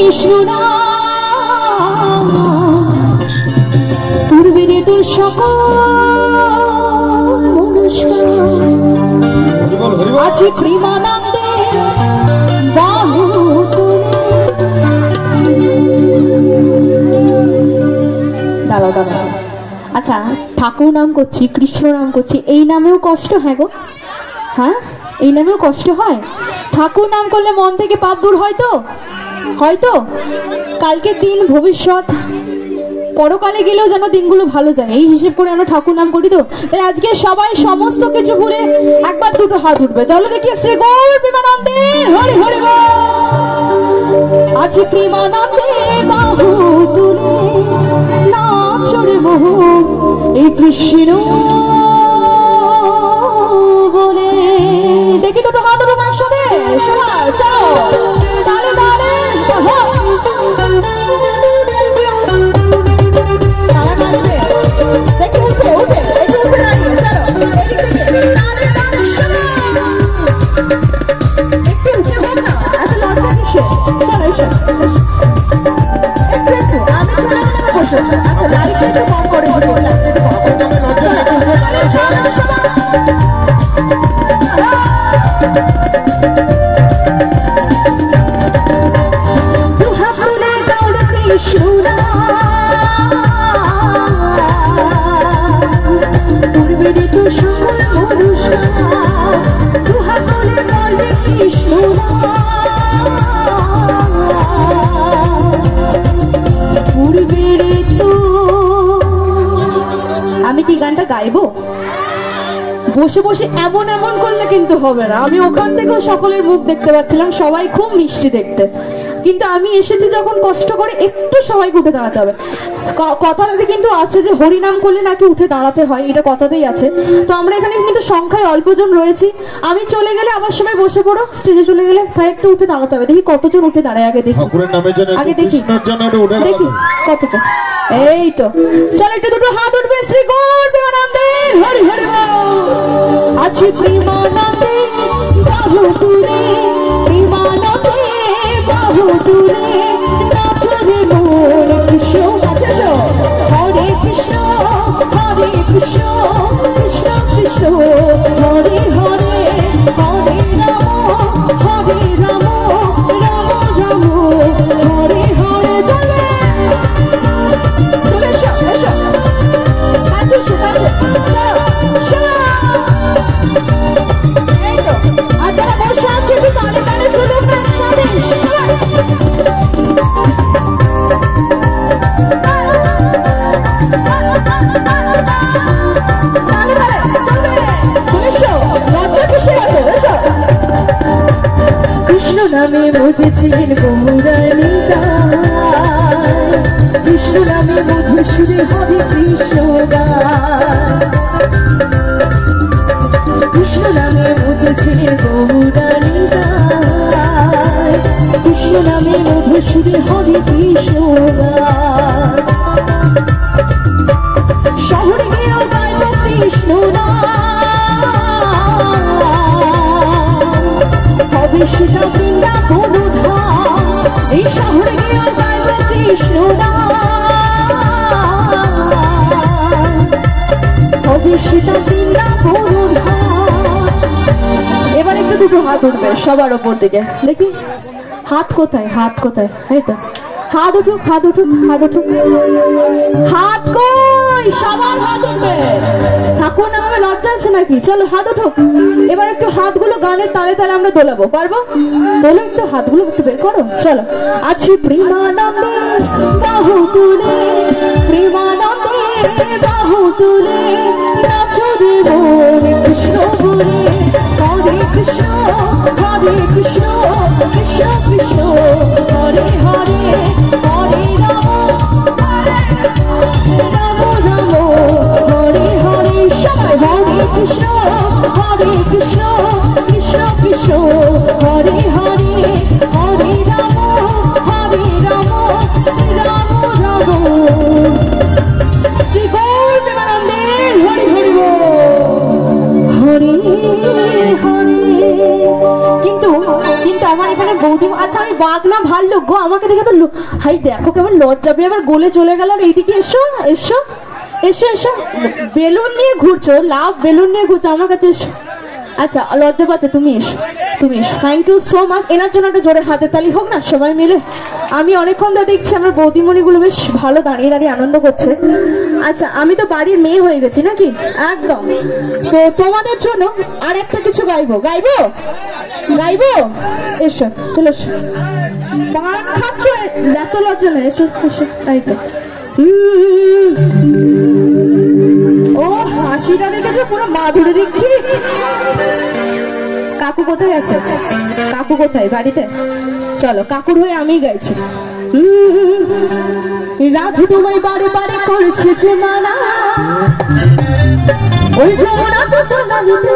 কৃষ্ণ নাম পূর্বের তোর সকল আছে প্রেমানন্দে বাহু দাঁড়াও দাঁড়াও। আচ্ছা ঠাকুর নাম করছি, কৃষ্ণ নাম করছি, এই নামেও কষ্ট হয় গো? হ্যাঁ এই নামেও কষ্ট হয়? ঠাকুর নাম করলে মন থেকে পাপ দূর হয় তো? হয়তো কালকের দিন ভবিষ্যৎ পরকালে গেলেও যেন দিনগুলো ভালো যায়, এই হিসেব করে আমরা ঠাকুর নাম করি তো। তাই আজকে সবাই সমস্ত কিছু ভুলে একবার দুটো হাত উঠবে, তাহলে দেখি শ্রী গৌর প্রেমানন্দে হরি হরি বল। আছে প্রেমানন্দে বাহু তুলে নাচরে বহু এই কৃষ্ণ বলে। দেখি দুটো হাত উঠবে একসাথে সবাই, চলো তালে তালে তারা নাচবে। দেখি উঠে উঠে একটু উঠে দাঁড়িয়ে চলো এদিক থেকে তালে তালে একটু উঠে হোক না, এত লজ্জা কিসে? চলো এসো একটু একটু আমি চলে গেলে বসো। আচ্ছা লাইটটা একটু কম করে দিবো, আমি কি গানটা গাইবো? বসে বসে এমন এমন করলে কিন্তু হবে না। আমি ওখান থেকেও সকলের মুখ দেখতে পাচ্ছিলাম, সবাই খুব মিষ্টি দেখতে, কিন্তু আমি এসেছি যখন কষ্ট করে একটু সবাইকে উঠে দাঁড়াতে হবে। কথাটাতে কিন্তু আছে যে হরিনাম করলে নাকি উঠে দাঁড়াতে হয়, এটা কথাতেই আছে। তো আমরা এখানে কিন্তু সংখ্যায় অল্পজন রয়েছি, আমি চলে গেলে আমার সময় বসে পড়ো, স্টেজে চলে গেলে তাই একটু উঠে দাঁড়াতে হবে। দেখি কতজন উঠে দাঁড়ায় আগে দেখি, আগে দেখি দেখি কতজন। এই তো চলো একটু দুটো হাত উঠবে শ্রী গৌর প্রেমানন্দে হরি হরি বল। আছে প্রেমানন্দে বাহু তুলে প্রেমানন্দে বাহু তুলে নাচরে মন কৃষ্ণ আছে হরে কৃষ্ণ হরে কৃষ্ণ কৃষ্ণ কৃষ্ণ হরে হরে হরে রাম হরে রাম রাম রাম হরে হরে। চলে চলে এসো এসো কাছে এসো কাছে এই তো। আর যারা বসে আছে একটু তালে তালে চলুন একসাথে কৃষ্ণ নামে বুঝেছিলেন গৌরানীতা, কৃষ্ণ নামে মধুসূরে হরে কৃষ্ণ গায়। কৃষ্ণ নামে বুঝেছিলেন গৌরানীতা, কৃষ্ণ নামে মধুসূরে হরে কৃষ্ণ গায়। শহরে গিয়েও গাইব কৃষ্ণ নাম, হবে সেটা বৃন্দাবন ধাম। এই শহরে গিয়েও গাইব কৃষ্ণ নাম, হবে সেটা বৃন্দাবন ধাম। এবার একটু দুটো হাত উঠবে সবার ওপর দিকে, দেখি হাত কোথায়, হাত কোথায়? এই তো হাত উঠুক হাত উঠুক হাত উঠুক, হাত কই? সবার হাত উঠবে। ঠাকুর নামে লজ্জা আছে নাকি? চলো হাত উঠুক। এবার একটু হাতগুলো গানের তালে তালে আমরা দোলাবো, পারবো? তোলো একটু হাতগুলো একটু বের করো, চলো। আছি প্রেমানন্দে বাহু তুলে প্রেমানন্দে বাহু তুলে নাচরে মন কৃষ্ণ বলে হরে কৃষ্ণ হরে কৃষ্ণ কৃষ্ণ কৃষ্ণ হরে হরে হরে রাম রাম রাম হরে হরে। সবাই হরে কৃষ্ণ কৃষ্ণ কৃষ্ণ হরে হরে হরে রাম রাম রাম। শ্রী গৌর প্রেমানন্দে হরি হরি বল হরে হরে। কিন্তু মানে বৌদি। আচ্ছা আমি বাঘ না ভাল্লুক গো, আমাকে দেখে তো হাই দেখো কেমন লজ্জা পেয়ে আবার গোলে চলে গেল। আর এইদিকে এসো এসো এসো এসো, বেলুন নিয়ে ঘুরছো, লাভ বেলুন নিয়ে ঘুরছো আমার কাছে এসো। আচ্ছা লজ্জা পাচ্ছে, তুমি এসো তুমি এসো। Thank you so much. এনার জন্য একটা জোরে হাতে তালি হোক না সবাই মিলে। আমি অনেকক্ষণ ধরে দেখছি আমার বৌদিমণিগুলো বেশ ভালো দাঁড়িয়ে দাঁড়িয়ে আনন্দ করছে। আচ্ছা আমি তো বাড়ির মেয়ে হয়ে গেছি নাকি, একদম। তো তোমাদের জন্য আর একটা কিছু গাইবো গাইবো গাইবো। এসো চলো এসো, পান খাচ্ছ এত লজ্জা নেই, এসো এসো। এই তো ও হাসিটা দেখেছো পুরো মাধুরী দীক্ষিত। কাকু কোথায় আছে? কাকু কোথায়? বাড়িতে? চলো কাকুর হয়ে আমি গাইছি। রাধু তোমায় বারে বারে করছে যে মানা, ওই যমুনা তো চলা যেতে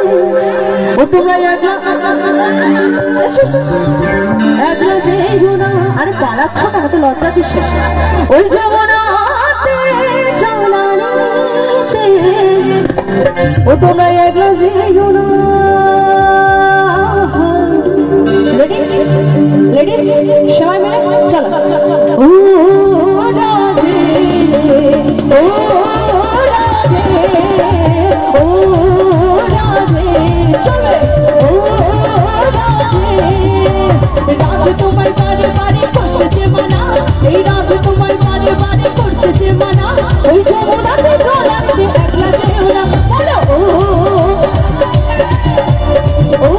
ও তোমরা একলা একলা যেও না। আরে পালাচ্ছ না, তো লজ্জা কিসে? ওই যমুনাতে চলা যেতে ও তোমরা একলা যেও না। লেডিস সবাই মিলে চলো। ও রাধে ও রাধে ও রাধে চলে ও রাধে। রাধে তোমায় বারে বারে করছে যে মানা, এই রাধে তোমায় বারে বারে করছে যে মানা, ওই যমুনাতে চলাতে একলা যেও না। বলো ও ও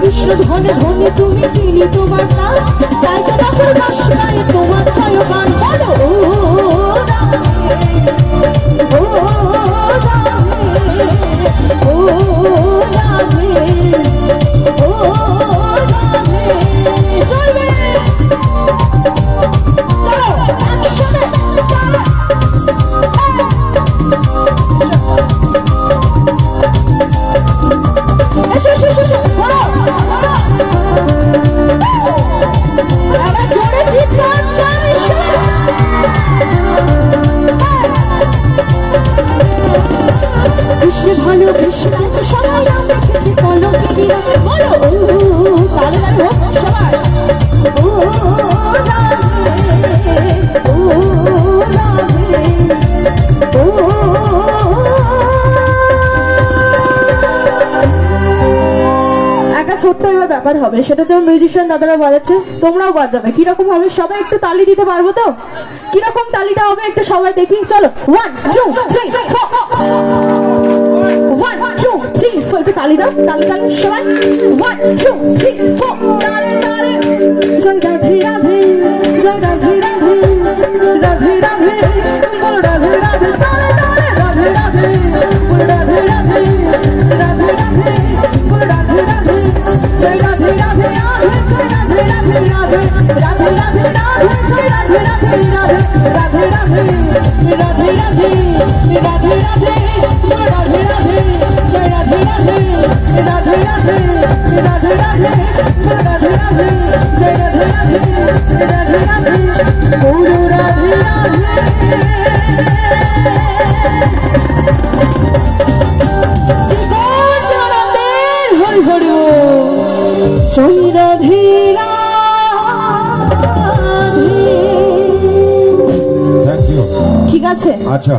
কৃষ্ণ ধনে ধনে তুমি তিনি তোমার নাম, তাই তো রাখুর বাসনায় তোমার ছয় গান। বলো ও ও ও ও চলবে চলো একসাথে। কৃষ্ণ ভালো কৃষ্ণ সবাই আমরা কিছু কলম কিনিরা। বলো ও তালে তালে হোক সবাই। ও রাধে ও রাধে ও। একটা ছোট্ট এবার ব্যাপার হবে, সেটা যেমন মিউজিশিয়ান দাদারা বাজাচ্ছে তোমরাও বাজাবে। কিরকম হবে সবাই একটু তালি দিতে পারবো তো? কিরকম তালিটা হবে একটু সবাই দেখি। চলো 1 2 3 4 1 2 3 4 একটু তালি দাও, তালি তালি সবাই 1 2 3 4 তালে তালে। জয় রাধে রাধে জয় রাধে রাধে রাধে রাধে বলো রাধে রাধে তালে তালে রাধে রাধে বলো রাধে রাধে রাধে রাধে বলো রাধে রাধে জয় রাধে রাধে রাধে জয় রাধে রাধে রাধে রাধে রাধে রাধে জয় রাধে রাধে রাধে রাধে রাধে রাধে রাধে রাধে রাধে বলো রাধে রাধে জয় রাধে রাধে রাধে রাধে রাধে রাধে বলো রাধে রাধে জয় রাধে রাধে রাধে রাধে বলো রাধে রাধে। হরি হরি জয় রাধে রাধে। ঠিক আছে, আচ্ছা।